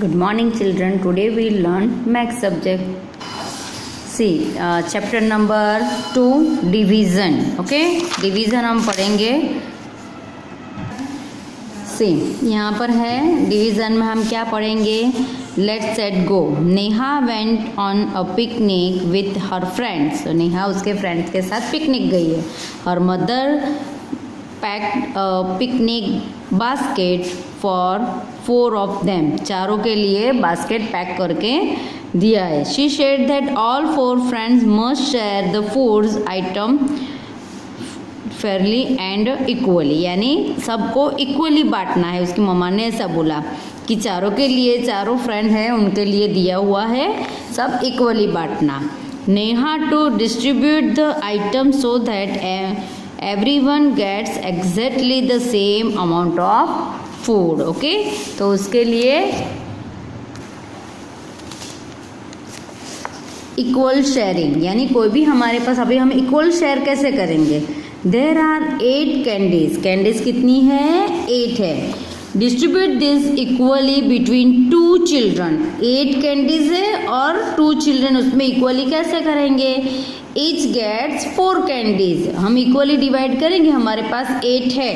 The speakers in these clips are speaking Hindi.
Good morning children. Today we learn math subject. See chapter number 2 division. Okay, division हम पढ़ेंगे. See यहाँ पर है division में हम क्या पढ़ेंगे. Let's set go. Neha went on a picnic with her friends. So, Neha उसके फ्रेंड्स के साथ पिकनिक गई है. Her mother packed a picnic basket for 4 of them. चारों के लिए बास्केट पैक करके दिया है. She said that all 4 friends must share the foods item fairly and equally. यानी सबको इक्वली बांटना है. उसकी मम्मा ने ऐसा बोला कि चारों के लिए, चारों फ्रेंड हैं उनके लिए दिया हुआ है, सब इक्वली बांटना. Neha to distribute the item so that everyone gets exactly the same amount of food. Okay, तो उसके लिए इक्वल शेयरिंग, यानी कोई भी हमारे पास, अभी हम इक्वल शेयर कैसे करेंगे. There are 8 candies. कैंडीज कितनी है? 8 है. Distribute this equally between 2 children. 8 candies है और 2 चिल्ड्रन, उसमें इक्वली कैसे करेंगे. Each gets 4 candies. हम इक्वली डिवाइड करेंगे. हमारे पास 8 है.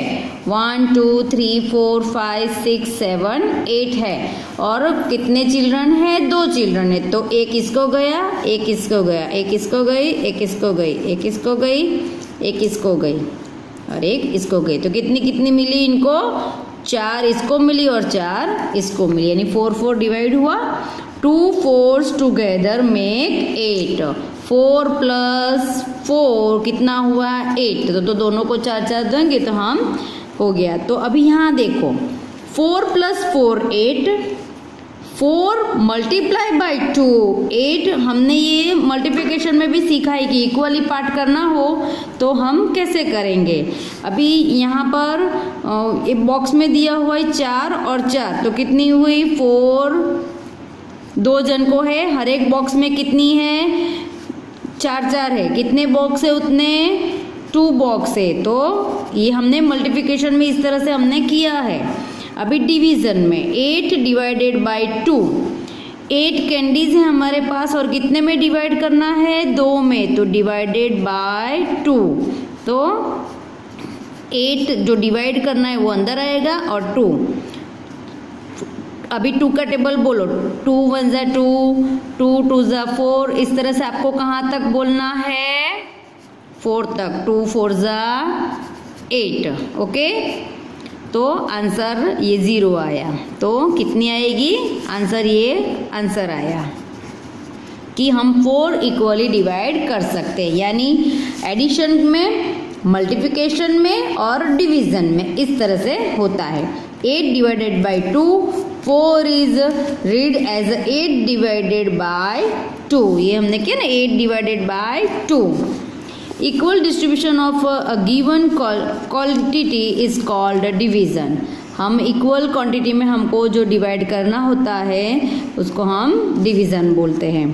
1 2 3 4 5 6 7 8 है. और कितने चिल्ड्रन है? 2 चिल्ड्रन है. तो एक इसको गया, एक इसको गया, एक इसको गई, एक इसको गई, एक इसको गई, एक इसको गई और एक इसको गई. तो कितनी कितनी मिली इनको? 4 इसको मिली और 4 इसको मिली, यानी 4 4 डिवाइड हुआ. 2 4s टुगेदर मेक 8. 4 + 4 कितना हुआ? 8. तो दोनों को 4 4 देंगे तो हम हो गया. तो अभी यहाँ देखो, 4 + 4 8, 4 × 2 8. हमने ये मल्टीप्लिकेशन में भी सीखा है कि इक्वली पार्ट करना हो तो हम कैसे करेंगे. अभी यहाँ पर एक बॉक्स में दिया हुआ है 4 और 4, तो कितनी हुई? 4. 2 जन को है. हर एक बॉक्स में कितनी है? 4 4 है. कितने बॉक्स है? उतने 2 बॉक्स है. तो ये हमने मल्टीप्लिकेशन में इस तरह से हमने किया है. अभी डिवीजन में 8 / 2. 8 कैंडीज है हमारे पास और कितने में डिवाइड करना है? 2 में. तो डिवाइडेड बाय 2. तो 8 जो डिवाइड करना है वो अंदर आएगा और 2. अभी 2 का टेबल बोलो. 2 1 = 2, 2 2 = 4. इस तरह से आपको कहाँ तक बोलना है? 4 तक. 2 4 = 8. ओके, तो आंसर ये 0 आया. तो कितनी आएगी आंसर? ये आंसर आया कि हम 4 इक्वली डिवाइड कर सकते हैं, यानी एडिशन में, मल्टीप्लिकेशन में और डिवीजन में इस तरह से होता है. 8 / 2, 4 इज रीड एज 8 / 2. ये हमने किया ना, 8 / 2. Equal distribution of a given quantity is called division. हम इक्वल क्वांटिटी में हमको जो डिवाइड करना होता है उसको हम डिवीजन बोलते हैं.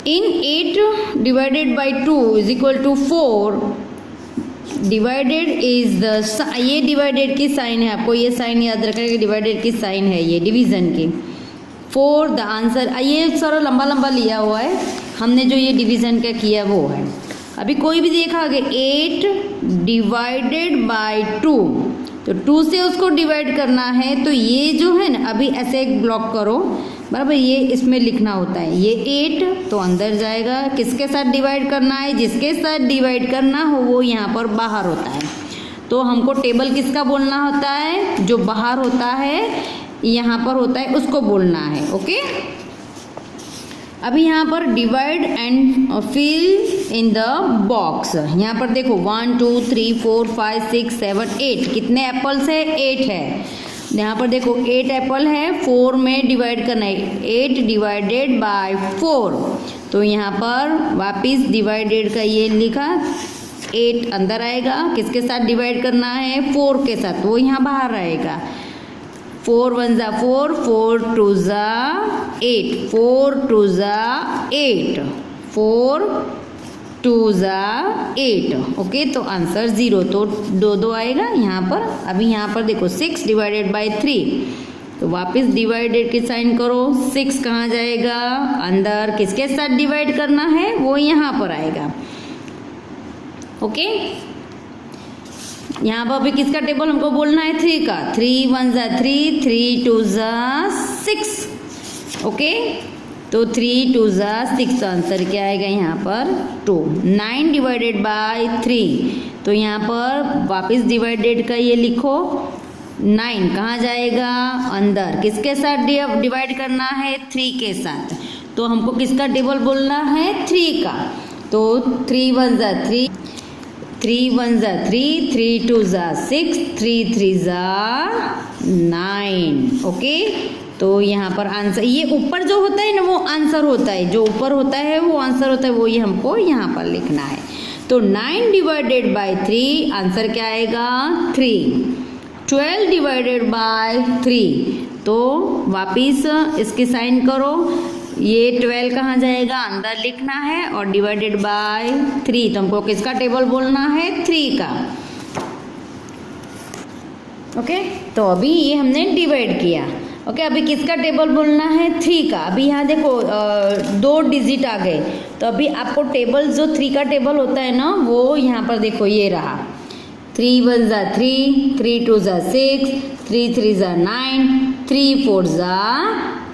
इन 8 / 2 = 4. डिवाइडेड इज द, ये डिवाइडेड की साइन है, आपको ये साइन याद रखना कि डिवाइडेड की साइन है ये डिवीजन की. 4 द आंसर. ये सारा लंबा लंबा लिया हुआ है, हमने जो ये डिवीजन का किया वो है. अभी कोई भी देखा आगे 8 / 2, तो 2 से उसको डिवाइड करना है. तो ये जो है ना, अभी ऐसे एक ब्लॉक करो बराबर, ये इसमें लिखना होता है. ये 8 तो अंदर जाएगा. किसके साथ डिवाइड करना है? जिसके साथ डिवाइड करना हो वो यहाँ पर बाहर होता है. तो हमको टेबल किसका बोलना होता है? जो बाहर होता है, यहाँ पर होता है, उसको बोलना है. ओके, अभी यहाँ पर divide and fill in the box. यहाँ पर देखो 1 2 3 4 5 6 7 8. कितने एप्पल्स है? 8 है. यहाँ पर देखो 8 एप्पल है, 4 में डिवाइड करना है. 8 / 4. तो यहाँ पर वापिस डिवाइडेड का ये लिखा, 8 अंदर आएगा. किसके साथ डिवाइड करना है? 4 के साथ. वो यहाँ बाहर आएगा. 4 1 = 4, 4 2 = 8, 4 2 = 8, 4 2 = 8. ओके, तो आंसर 0. तो 2 2 आएगा यहाँ पर. अभी यहाँ पर देखो 6 / 3. तो वापस डिवाइडेड के साइन करो, 6 कहाँ जाएगा, अंदर। किसके साथ डिवाइड करना है, वो यहाँ पर आएगा। ओके, यहाँ पर अभी किसका टेबल हमको बोलना है, 3 का। 3 1 जा 3, 3 2 जा 6। ओके, तो 3 2 जा 6, तो आंसर क्या आएगा यहाँ पर 2। 9 डिवाइडेड बाय 3, तो यहाँ पर वापस डिवाइडेड का ये लिखो, 9 कहाँ जाएगा, अंदर। किसके साथ डिवाइड करना है, 3 के साथ। तो हमको किसका टेबल बोलना है, 3 का। तो 3 1 जा 3, 3 1 जा 3, 3 2 जा 6, 3 3 जा 9। ओके, तो यहाँ पर आंसर, ये ऊपर जो होता है ना वो आंसर होता है, जो ऊपर होता है वो आंसर होता है, वो ये हमको यहाँ पर लिखना है। तो 9 डिवाइडेड बाय 3, आंसर क्या आएगा 3। 12 डिवाइडेड बाय 3, तो वापिस इसके साइन करो, ये 12 कहाँ जाएगा, अंदर लिखना है, और डिवाइडेड बाय 3, तो हमको किसका टेबल बोलना है, 3 का। ओके, तो अभी ये हमने डिवाइड किया। ओके, अभी किसका टेबल बोलना है, 3 का। अभी यहाँ देखो 2 डिजिट आ गए, तो अभी आपको टेबल जो 3 का टेबल होता है ना, वो यहाँ पर देखो ये रहा। 3 1 जा 3, 3 2 जा 6, 3 3 जा 9, 3 4 जा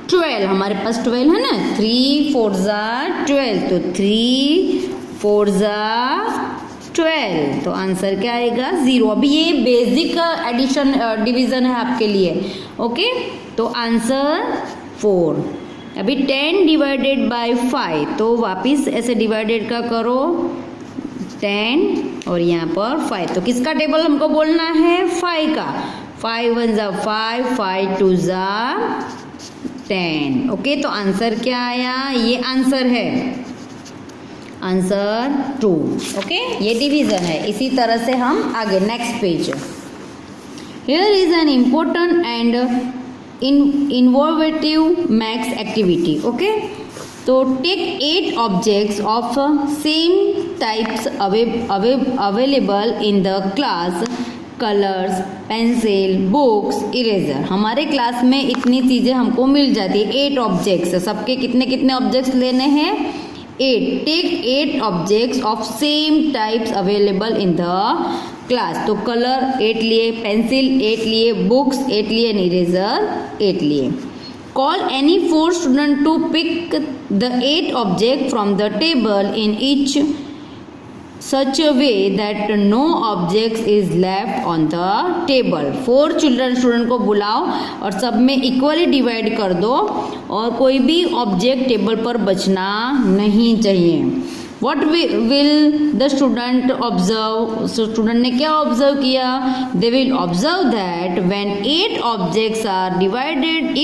12। हमारे पास 12 है ना, 3 4 जा 12, तो 3 4 जा 12, तो आंसर क्या आएगा 0। अभी ये बेसिक एडिशन डिवीजन है आपके लिए। ओके, तो आंसर 4। अभी 10 डिवाइडेड बाय 5, तो वापिस ऐसे डिवाइडेड का करो, 10 और यहाँ पर 5, तो किसका टेबल हमको बोलना है, 5 का। 5 1 जा 5, 5 2 जा 10। ओके, तो आंसर क्या आया, ये आंसर है, आंसर 2। ओके, ये डिवीजन है। इसी तरह से हम आगे next page. Here is an important and innovative maths activity. Okay, तो take 8 objects of same types available in the class, colours, pencil, books, eraser. हमारे क्लास में इतनी चीज़ें हमको मिल जाती है, 8 ऑब्जेक्ट्स। सबके कितने कितने ऑब्जेक्ट्स लेने हैं, 8। Take 8 objects of same types available in the class. तो कलर 8 लिए, पेंसिल 8 लिए, बुक्स 8 लिए, इरेजर 8 लिए। Call any 4 students to pick the 8 objects from the table in each such a way that no object is left on the table. 4 student को बुलाओ और सब में इक्वली डिवाइड कर दो, और कोई भी ऑब्जेक्ट टेबल पर बचना नहीं चाहिए। What will the student observe? Student ने क्या ऑब्जर्व किया, they will observe that when 8 objects are divided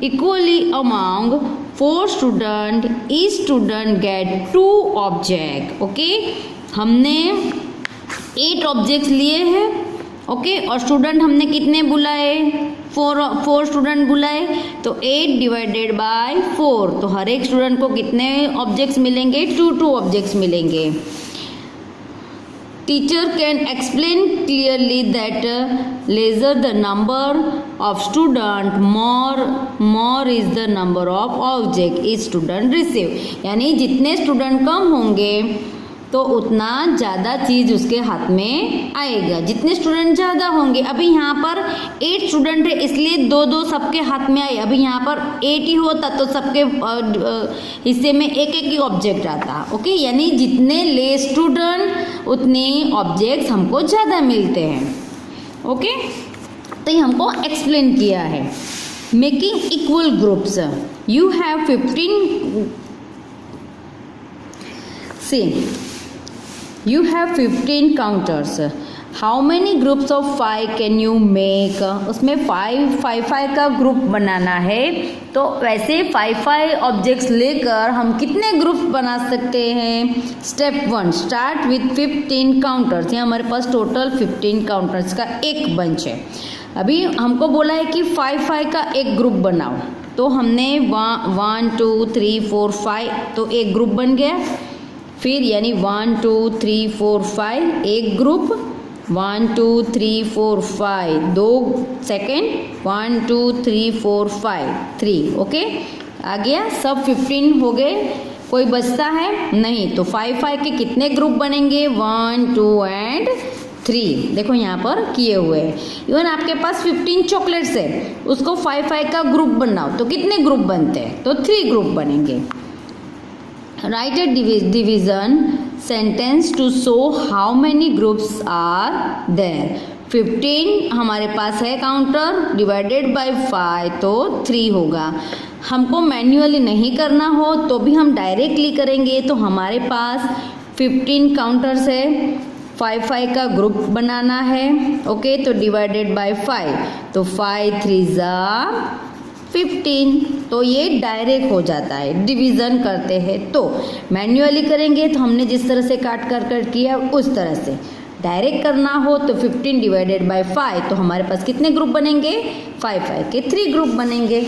equally among 4 students, each student get 2 objects. Okay, हमने 8 ऑब्जेक्ट्स लिए हैं। ओके, और स्टूडेंट हमने कितने बुलाए, 4 स्टूडेंट बुलाए, तो 8 डिवाइडेड बाय 4, तो हर एक स्टूडेंट को कितने ऑब्जेक्ट्स मिलेंगे, 2 ऑब्जेक्ट्स मिलेंगे। Teacher can explain clearly that lesser the number of student more is the number of object etch student receive. यानी जितने स्टूडेंट कम होंगे तो उतना ज़्यादा चीज़ उसके हाथ में आएगा, जितने स्टूडेंट ज़्यादा होंगे। अभी यहाँ पर 8 स्टूडेंट है, इसलिए 2 सबके हाथ में आए। अभी यहाँ पर 8 ही होता तो सबके हिस्से में एक ही ऑब्जेक्ट आता। ओके, यानी जितने ले स्टूडेंट उतने ऑब्जेक्ट्स हमको ज़्यादा मिलते हैं। ओके, तो ये हमको एक्सप्लेन किया है। Making equal groups, you have 15 You have 15 counters. How many groups of 5 can you make? उसमें 5 का ग्रुप बनाना है, तो वैसे 5 ऑब्जेक्ट्स लेकर हम कितने ग्रुप बना सकते हैं। Step 1, start with 15 counters. यहाँ हमारे पास टोटल 15 काउंटर्स का एक बंच है। अभी हमको बोला है कि 5 का एक ग्रुप बनाओ, तो हमने 1 2 3 4 5, तो एक ग्रुप बन गया। फिर यानी 1 2 3 4 5 एक ग्रुप, 1 2 3 4 5 2 सेकेंड 1 2 3 4 5 3 ओके आ गया सब 15 हो गए कोई बचता है नहीं तो 5 5 के कितने ग्रुप बनेंगे 1 2 एंड 3 देखो यहाँ पर किए हुए हैं इवन आपके पास 15 चॉकलेट्स है उसको 5 5 का ग्रुप बनाओ तो कितने ग्रुप बनते हैं तो 3 ग्रुप बनेंगे write a division sentence to show how many groups are there 15 हमारे पास है काउंटर डिवाइडेड बाय 5 तो 3 होगा हमको मैन्युअली नहीं करना हो तो भी हम डायरेक्टली करेंगे तो हमारे पास 15 काउंटर्स है 5 5 का ग्रुप बनाना है ओके तो डिवाइडेड बाय 5 तो 5 3 ज़ा 15 तो ये डायरेक्ट हो जाता है डिवीज़न करते हैं तो मैन्युअली करेंगे तो हमने जिस तरह से काट कर किया उस तरह से डायरेक्ट करना हो तो 15 डिवाइडेड बाय 5 तो हमारे पास कितने ग्रुप बनेंगे 5 5 के 3 ग्रुप बनेंगे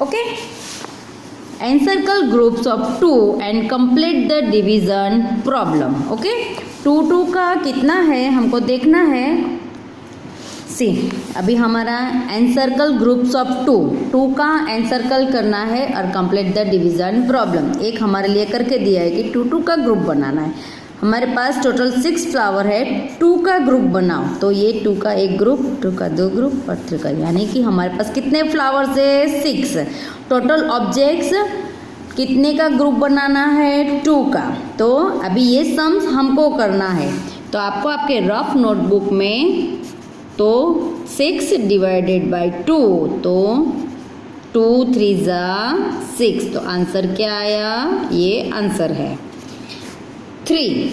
okay encircle groups of 2 and complete the division problem okay 2 2 का कितना है हमको देखना है सी अभी हमारा एनसर्कल ग्रुप्स ऑफ 2 का एनसर्कल करना है और कंप्लीट द डिवीजन प्रॉब्लम एक हमारे लिए करके दिया है कि 2 2 का ग्रुप बनाना है हमारे पास टोटल 6 फ्लावर है 2 का ग्रुप बनाओ तो ये 2 का एक ग्रुप 2 का 2 ग्रुप और 3 का यानी कि हमारे पास कितने फ्लावर्स है 6 टोटल ऑब्जेक्ट्स कितने का ग्रुप बनाना है 2 का तो अभी ये सम्स हमको करना है तो आपको आपके रफ नोटबुक में तो 6 डिवाइडेड बाय 2 तो 2 3 ज़ा 6 तो आंसर क्या आया ये आंसर है 3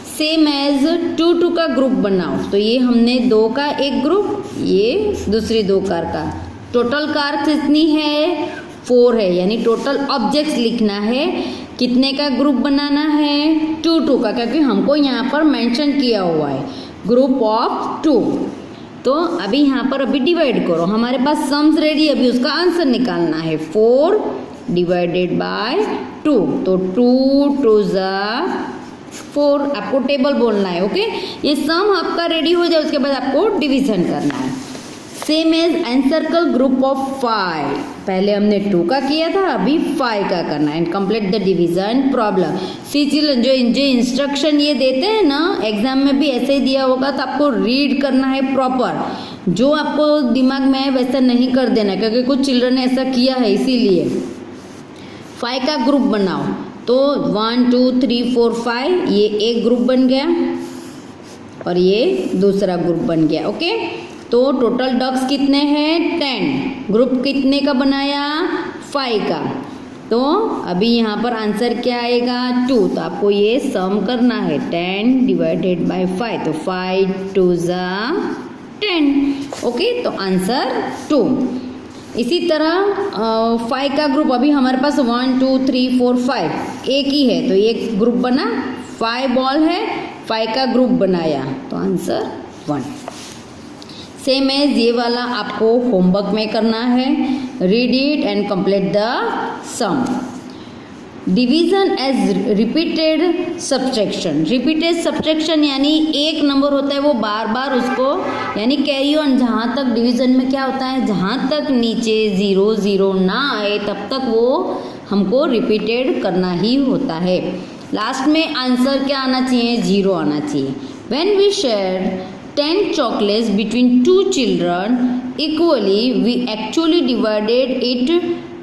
सेम एज 2 2 का ग्रुप बनाओ तो ये हमने 2 का एक ग्रुप ये दूसरी 2 कार का टोटल कार कितनी है 4 है यानी टोटल ऑब्जेक्ट्स लिखना है कितने का ग्रुप बनाना है 2 2 का क्योंकि हमको यहाँ पर मेंशन किया हुआ है ग्रुप ऑफ 2 तो अभी यहाँ पर अभी डिवाइड करो हमारे पास सम्स रेडी अभी उसका आंसर निकालना है 4 डिवाइडेड बाय 2 तो 2 2 ज़ा 4 आपको टेबल बोलना है ओके ये सम आपका रेडी हो जाए उसके बाद आपको डिवीजन करना है same as encircle group of 5 पहले हमने 2 का किया था अभी 5 का करना है and complete the division problem see children जो इंस्ट्रक्शन ये देते हैं ना एग्जाम में भी ऐसे ही दिया होगा तो आपको रीड करना है प्रॉपर जो आपको दिमाग में है वैसा नहीं कर देना क्योंकि कुछ चिल्ड्रन ने ऐसा किया है इसीलिए 5 का ग्रुप बनाओ तो 1 2 3 4 5 ये एक ग्रुप बन गया और ये दूसरा ग्रुप बन गया ओके तो टोटल डॉग्स कितने हैं 10 ग्रुप कितने का बनाया 5 का तो अभी यहाँ पर आंसर क्या आएगा 2 तो आपको ये सम करना है 10 डिवाइडेड बाय 5 तो 5 2 ज़ा 10 ओके तो आंसर 2 इसी तरह 5 का ग्रुप अभी हमारे पास 1 2 3 4 5 एक ही है तो एक ग्रुप बना 5 बॉल है 5 का ग्रुप बनाया तो आंसर 1 सेम एज ये वाला आपको होमवर्क में करना है read it and complete the sum division as repeated subtraction यानी एक नंबर होता है वो बार बार उसको यानी कैरी ऑन जहाँ तक डिवीजन में क्या होता है जहाँ तक नीचे 0 0 ना आए तब तक वो हमको रिपीटेड करना ही होता है लास्ट में आंसर क्या आना चाहिए 0 आना चाहिए when we share 10 chocolates between 2 children equally we actually divided it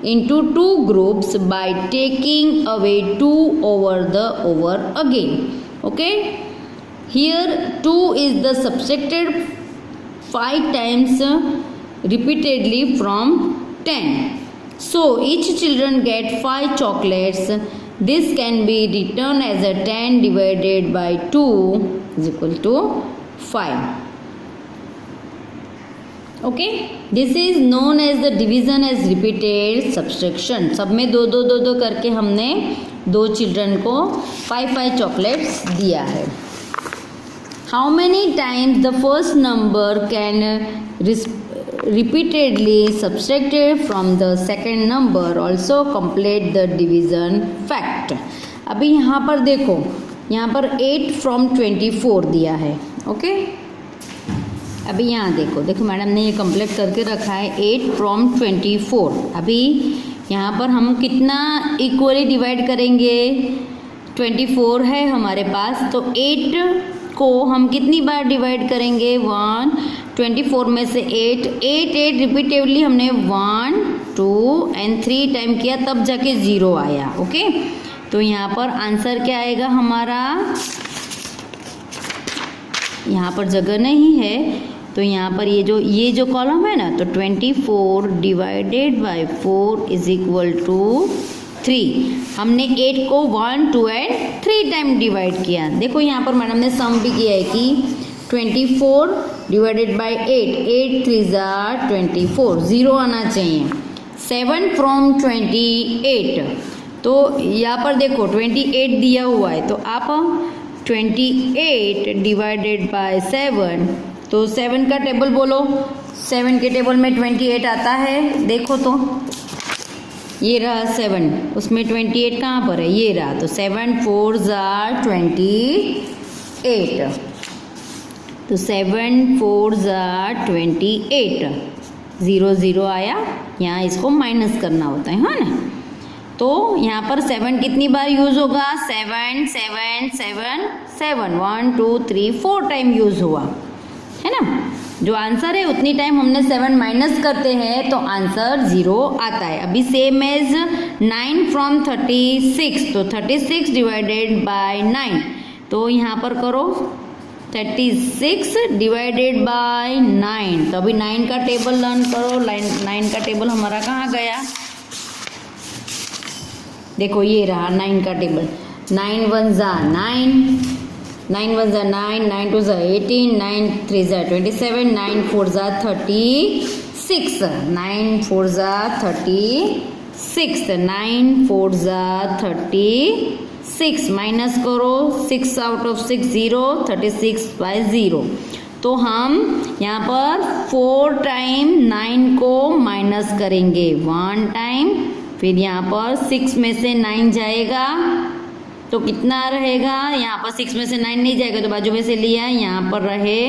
into 2 groups by taking away 2 over again okay here 2 is the subtracted 5 times repeatedly from 10 so each children get 5 chocolates this can be written as a 10 divided by 2 is equal to 5 okay this is known as the division as repeated subtraction सब में 2 2 2 2 करके हमने 2 चिल्ड्रन को 5 5 चॉकलेट्स दिया है how many times the first number can repeatedly subtracted from the second number also complete the division fact अभी यहाँ पर देखो यहाँ पर 8 from 24 दिया है ओके अभी यहाँ देखो देखो मैडम ने ये कंप्लीट करके रखा है 8 फ्रॉम 24। अभी यहाँ पर हम कितना इक्वली डिवाइड करेंगे, 24 है हमारे पास, तो 8 को हम कितनी बार डिवाइड करेंगे, 1, 24 में से 8 रिपीटेडली हमने 1 2 एंड 3 टाइम किया तब जाके 0 आया। ओके, तो यहाँ पर आंसर क्या आएगा हमारा, यहाँ पर जगह नहीं है तो यहाँ पर ये जो कॉलम है ना, तो 24 divided by 4 is equal to 3। हमने 8 को 1 2 एंड 3 टाइम डिवाइड किया। देखो यहाँ पर मैडम ने सम भी किया है कि 24 डिवाइडेड बाय 8 3 ज़ा 24, 0 आना चाहिए। 7 फ्रॉम 28, तो यहाँ पर देखो 28 दिया हुआ है, तो आप 28 डिवाइडेड बाय 7, तो 7 का टेबल बोलो, 7 के टेबल में 28 आता है, देखो तो ये रहा 7, उसमें 28 कहाँ पर है, ये रहा, तो 7 4 ज़ा 28, तो 7 4 ज़ा 28, 0 0 आया, यहाँ इसको माइनस करना होता है, हाँ ना। तो यहाँ पर 7 कितनी बार यूज़ होगा, 7 7 7 7, 1 2 3 4 टाइम यूज़ हुआ है ना। जो आंसर है उतनी टाइम हमने 7 माइनस करते हैं तो आंसर 0 आता है। अभी सेम एज 9 फ्रॉम 36, तो 36 डिवाइडेड बाय 9, तो यहाँ पर करो 36 डिवाइडेड बाय 9, तो अभी 9 का टेबल लर्न करो। 9 का टेबल हमारा कहाँ गया, देखो ये रहा 9 का टेबल। 9 1 ज़ा 9, 9 1 ज़ा 9, 9 2 ज़ा 18, 9 3 ज़ा 27, 9 4 ज़ा 36, 9 4 ज़ा 36, 9 4 ज़ा 36, माइनस करो 6 आउट ऑफ 6 0, 36 बाय 0। तो हम यहाँ पर 4 टाइम 9 को माइनस करेंगे, 1 टाइम, फिर यहाँ पर 6 में से 9 जाएगा तो कितना रहेगा, यहाँ पर 6 में से 9 नहीं जाएगा तो बाजू में से लिया, यहाँ पर रहे,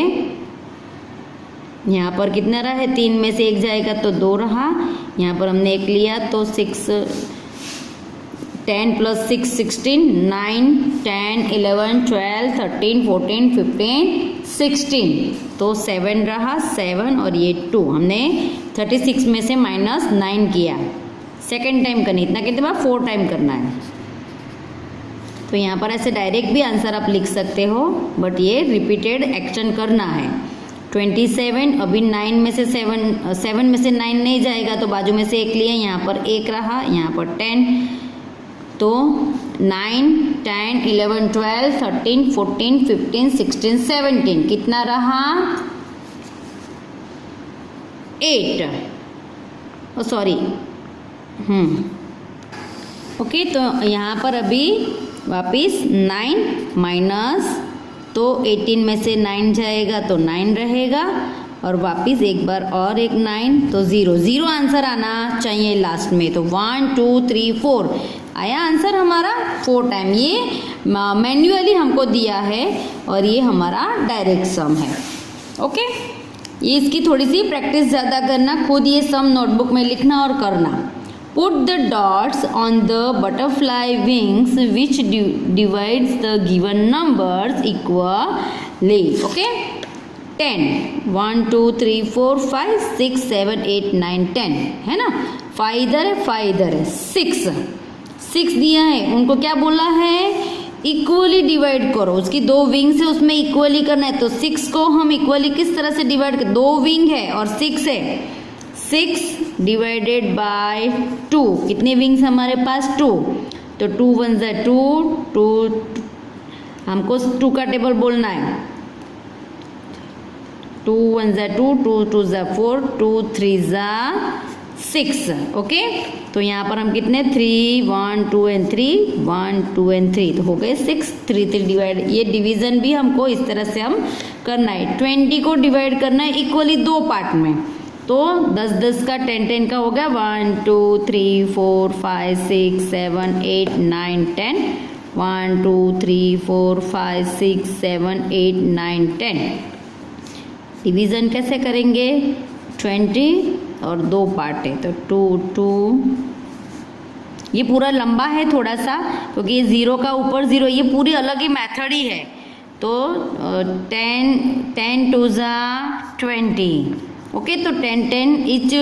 यहाँ पर कितना रहे, 3 में से 1 जाएगा तो 2 रहा, यहाँ पर हमने 1 लिया तो 6 10 + 6 16, 9 10 11 12 13 14 15 16, तो 7 रहा, 7 और ये 2, हमने 36 में से -9 किया। सेकेंड टाइम करना, इतना कितने बार, 4 टाइम करना है। तो यहाँ पर ऐसे डायरेक्ट भी आंसर आप लिख सकते हो, बट ये रिपीटेड एक्शन करना है। 27, अभी 9 में से 7 में से 9 नहीं जाएगा तो बाजू में से 1 लिया, यहाँ पर 1 रहा, यहाँ पर 10, तो 9 10 11 12 13 14 15 16 17, कितना रहा, 8, सॉरी ओके। तो यहाँ पर अभी वापिस 9 माइनस, तो 18 में से 9 जाएगा तो 9 रहेगा, और वापिस एक बार और एक 9, तो 0 0 आंसर आना चाहिए लास्ट में। तो 1 2 3 4 आया आंसर हमारा 4 टाइम। ये मैन्युअली हमको दिया है और ये हमारा डायरेक्ट सम है। ओके, ये इसकी थोड़ी सी प्रैक्टिस ज़्यादा करना, खुद ये सम नोटबुक में लिखना और करना। Put the dots on the butterfly wings which divides the given numbers equally. Okay, 10, 1 2 3 4 5 6 7 8 9 10 है ना। 5 इधर है, 5 इधर है, 6 दिया है, उनको क्या बोला है, इक्वली डिवाइड करो। उसकी 2 विंग्स है, उसमें इक्वली करना है, तो 6 को हम इक्वली किस तरह से डिवाइड कर, 2 विंग है और 6 है, 6 डिवाइडेड बाय 2, कितने विंग्स हमारे पास, 2, तो 2 1 ज़ा 2, 2 हमको 2 का टेबल बोलना है, 2 1 ज़ा 2, 2 2 ज़ा 4, 2 3 ज़ा 6। ओके, तो यहाँ पर हम कितने, 3 1 2 एंड 3, 1 2 एंड 3, तो हो गए 6, 3 3 डिवाइड। ये डिवीज़न भी हमको इस तरह से हम करना है। 20 को डिवाइड करना है इक्वली 2 पार्ट में, तो 10 10 का 10 10 का हो गया, 1 2 3 4 5 6 7 8 9 10, 1 2 3 4 5 6 7 8 9 10। डिवीज़न कैसे करेंगे, 20 और 2 पार्ट है तो 2, ये पूरा लंबा है थोड़ा सा क्योंकि ये 0 का ऊपर 0, ये पूरी अलग ही मेथड ही है। तो 10 2 = 20, ओके। तो 10 इच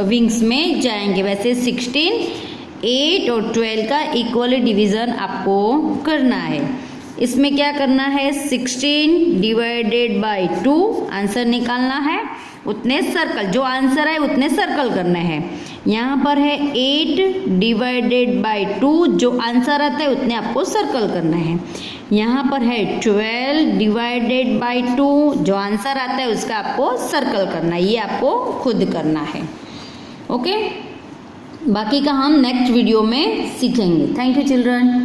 विंग्स में जाएंगे। वैसे 16, 8 और 12 का इक्वली डिवीज़न आपको करना है। इसमें क्या करना है, 16 डिवाइडेड बाय 2 आंसर निकालना है, उतने सर्कल, जो आंसर है उतने सर्कल करने हैं। यहाँ पर है 8 डिवाइडेड बाय 2, जो आंसर आता है उतने आपको सर्कल करना है। यहाँ पर है 12 डिवाइडेड बाय 2, जो आंसर आता है उसका आपको सर्कल करना है, ये आपको खुद करना है, ओके। बाकी का हम नेक्स्ट वीडियो में सीखेंगे। Thank you children.